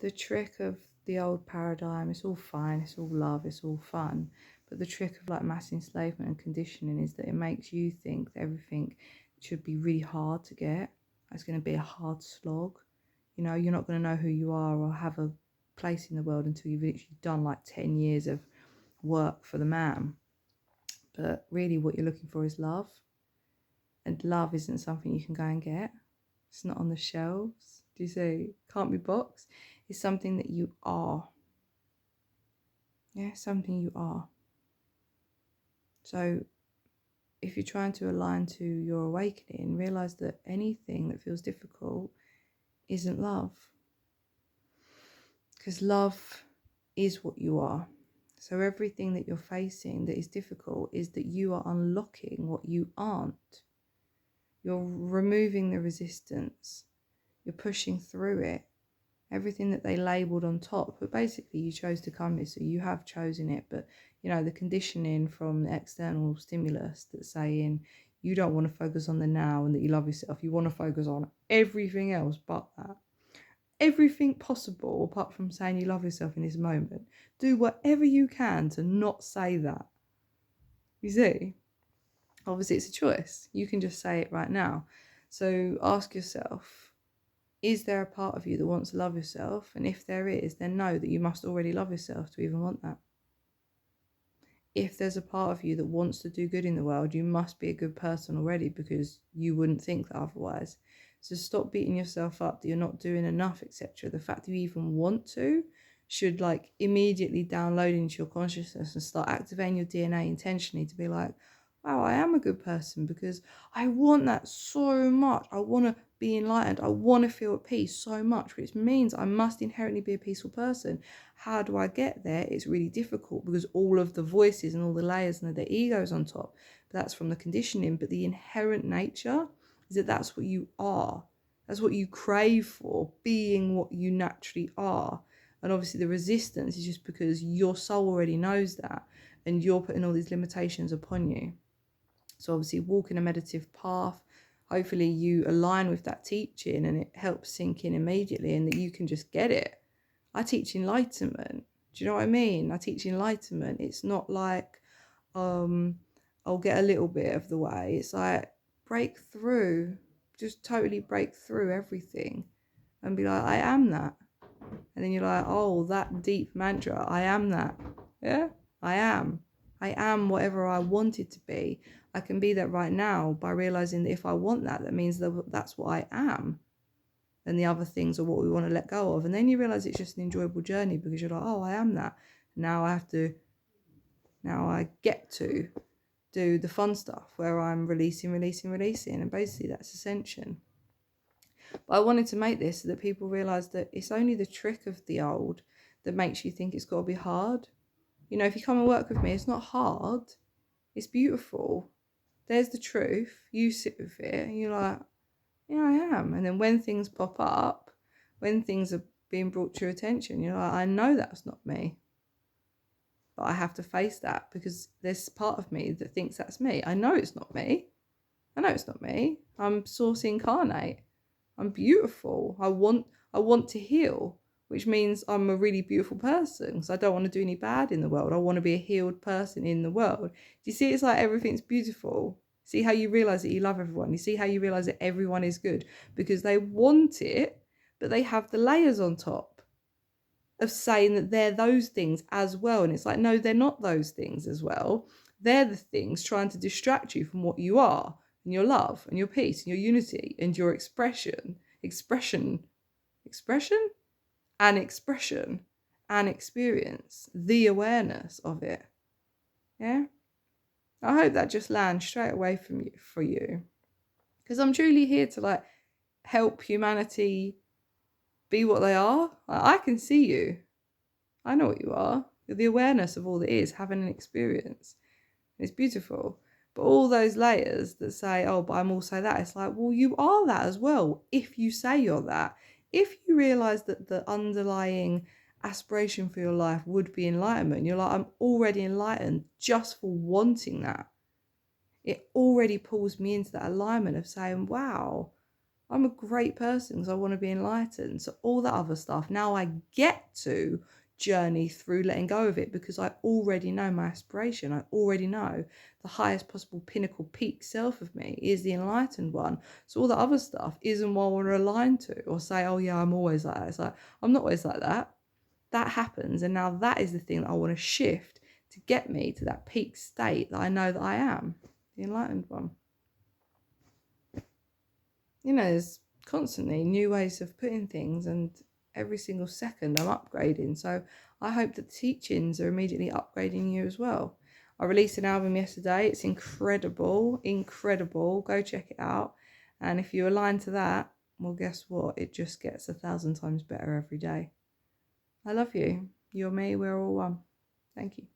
the trick of the old paradigm, it's all fine, it's all love, it's all fun. But the trick of like mass enslavement and conditioning is that it makes you think that everything should be really hard to get. It's going to be a hard slog. You know, you're not going to know who you are or have a place in the world until you've literally done like 10 years of work for the man. But really what you're looking for is love. And love isn't something you can go and get. It's not on the shelves. Do you see? Can't be boxed. It's something that you are. Yeah, something you are. So if you're trying to align to your awakening, realize that anything that feels difficult isn't love. Because love is what you are. So everything that you're facing that is difficult is that you are unlocking what you aren't. You're removing the resistance. You're pushing through it. Everything that they labelled on top, but basically you chose to come here, so you have chosen it. But you know, the conditioning from the external stimulus that's saying you don't want to focus on the now and that you love yourself, you want to focus on everything else but that. Everything possible apart from saying you love yourself in this moment. Do whatever you can to not say that. You see? Obviously it's a choice. You can just say it right now. So ask yourself, is there a part of you that wants to love yourself? And if there is, then know that you must already love yourself to even want that. If there's a part of you that wants to do good in the world, you must be a good person already, because you wouldn't think that otherwise. So stop beating yourself up that you're not doing enough, etc. The fact that you even want to should like immediately download into your consciousness and start activating your DNA intentionally to be like, wow, I am a good person because I want that so much. I want to be enlightened. I want to feel at peace so much, which means I must inherently be a peaceful person. How do I get there? It's really difficult because all of the voices and all the layers and the egos on top, but that's from the conditioning. But the inherent nature is that that's what you are. That's what you crave for, being what you naturally are. And obviously the resistance is just because your soul already knows that and you're putting all these limitations upon you. So obviously walking a meditative path, hopefully you align with that teaching and it helps sink in immediately and that you can just get it. I teach enlightenment. Do you know what I mean? I teach enlightenment. It's not like I'll get a little bit of the way. It's like break through, just totally break through everything and be like, I am that. And then you're like, oh, that deep mantra, I am that. Yeah, I am. I am whatever I want it to be. I can be that right now by realizing that if I want that, that means that that's what I am. And the other things are what we want to let go of. And then you realize it's just an enjoyable journey because you're like, oh, I am that. Now I get to do the fun stuff where I'm releasing. And basically that's ascension. But I wanted to make this so that people realize that it's only the trick of the old that makes you think it's got to be hard. You know, if you come and work with me, it's not hard. It's beautiful. There's the truth. You sit with it and you're like, yeah, I am. And then when things pop up, when things are being brought to your attention, you're like, I know that's not me. But I have to face that because there's part of me that thinks that's me. I know it's not me. I'm source incarnate. I'm beautiful. I want to heal, which means I'm a really beautiful person because I don't want to do any bad in the world. I want to be a healed person in the world. Do you see? It's like everything's beautiful. See how you realize that you love everyone. You see how you realize that everyone is good because they want it, but they have the layers on top of saying that they're those things as well. And it's like, no, they're not those things as well. They're the things trying to distract you from what you are and your love and your peace and your unity and your expression and experience, the awareness of it. Yeah. I hope that just lands straight away for you. Because I'm truly here to like help humanity be what they are. I can see you. I know what you are. You're the awareness of all that is, having an experience. It's beautiful. But all those layers that say, oh, but I'm also that, it's like, well, you are that as well. If you say you're that, if you realize that the underlying aspiration for your life would be enlightenment, you're like, I'm already enlightened just for wanting that. It already pulls me into that alignment of saying, wow, I'm a great person because I want to be enlightened. So all that other stuff, now I get to journey through letting go of it because I already know my aspiration. I already know the highest possible pinnacle peak self of me is the enlightened one. So all the other stuff isn't what I want to align to or say, oh yeah, I'm always like that. It's like, I'm not always like that. That happens. And now that is the thing that I want to shift to get me to that peak state that I know that I am, the enlightened one. There's constantly new ways of putting things, and every single second I'm upgrading. So I hope that the teachings are immediately upgrading you as well. I released an album yesterday. It's incredible, incredible. Go check it out. And if you align to that, well, guess what? It just gets 1,000 times better every day. I love you. You're me. We're all one. Thank you.